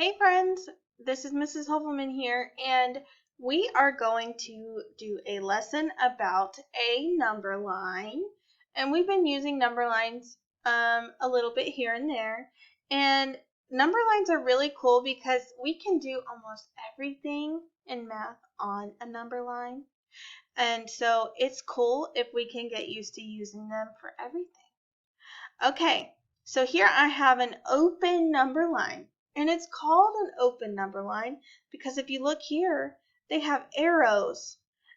Hey friends, this is Mrs. Hovelman here, and we are going to do a lesson about a number line. And we've been using number lines a little bit here and there. And number lines are really cool because we can do almost everything in math on a number line. And so it's cool if we can get used to using them for everything. Okay, so here I have an open number line. And it's called an open number line because if you look here, they have arrows.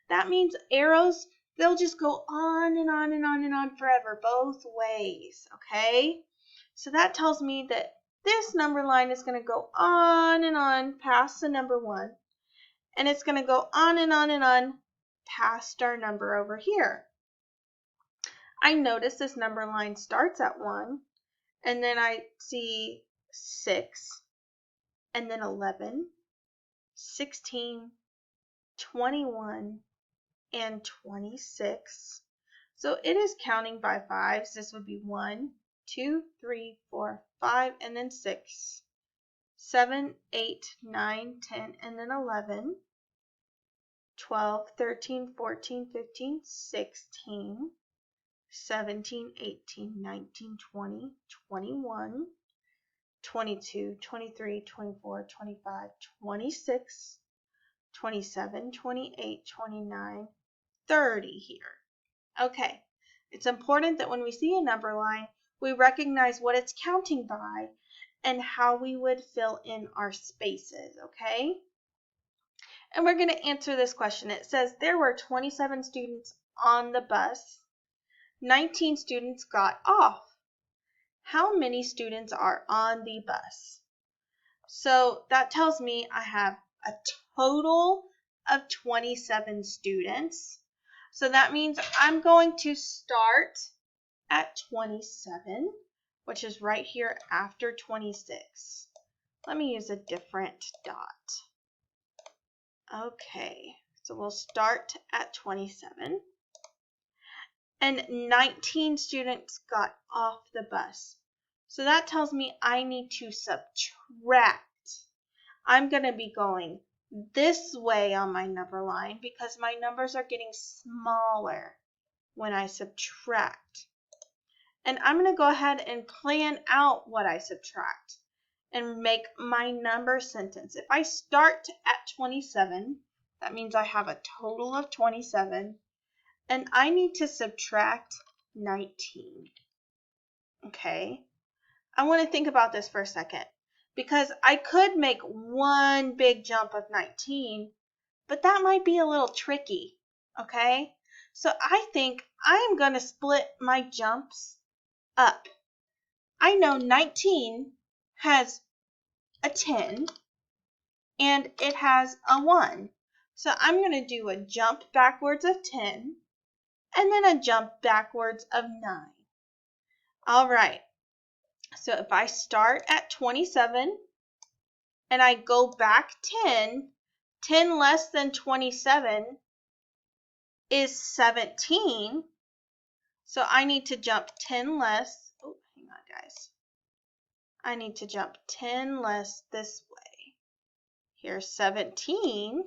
That means arrows, they'll just go on and on and on and on forever, both ways, okay? So that tells me that this number line is going to go on and on past the number 1. And it's going to go on and on and on past our number over here. I notice this number line starts at 1, and then I see 6. And then 11, 16, 21, and 26. So it is counting by 5s. This would be 1, 2, 3, 4, 5, and then 6. 7, 8, 9, 10, and then 11. 12, 13, 14, 15, 16, 17, 18, 19, 20, 21. 22, 23, 24, 25, 26, 27, 28, 29, 30 here. Okay, it's important that when we see a number line, we recognize what it's counting by and how we would fill in our spaces, okay? And we're going to answer this question. It says there were 27 students on the bus. 19 students got off. How many students are on the bus? So that tells me I have a total of 27 students. So that means I'm going to start at 27, which is right here after 26. Let me use a different dot. Okay, so we'll start at 27. And 19 students got off the bus. So that tells me I need to subtract. I'm going to be going this way on my number line because my numbers are getting smaller when I subtract. And I'm going to go ahead and plan out what I subtract and make my number sentence. If I start at 27, that means I have a total of 27. And I need to subtract 19. Okay, I want to think about this for a second because I could make one big jump of 19, but that might be a little tricky. Okay, so I think I'm going to split my jumps up. I know 19 has a 10 and it has a 1. So I'm going to do a jump backwards of 10. And then a jump backwards of 9. All right, so if I start at 27 and I go back 10, 10 less than 27 is 17. So I need to jump 10 less. Oh, hang on, guys. I need to jump 10 less this way. Here's 17.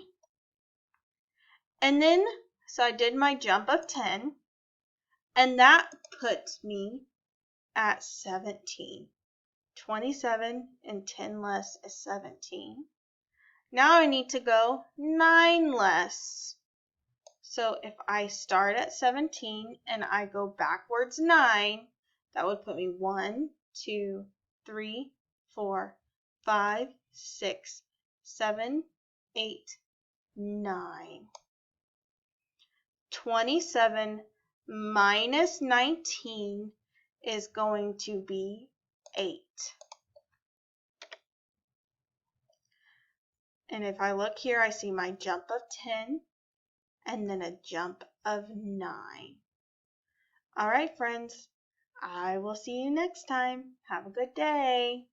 And then, so I did my jump of 10. And that puts me at 17. 27 and 10 less is 17. Now I need to go 9 less. So if I start at 17 and I go backwards 9, that would put me 1, 2, 3, 4, 5, 6, 7, 8, 9. 27 minus 19 is going to be 8. And if I look here, I see my jump of 10 and then a jump of 9. All right, friends, I will see you next time. Have a good day.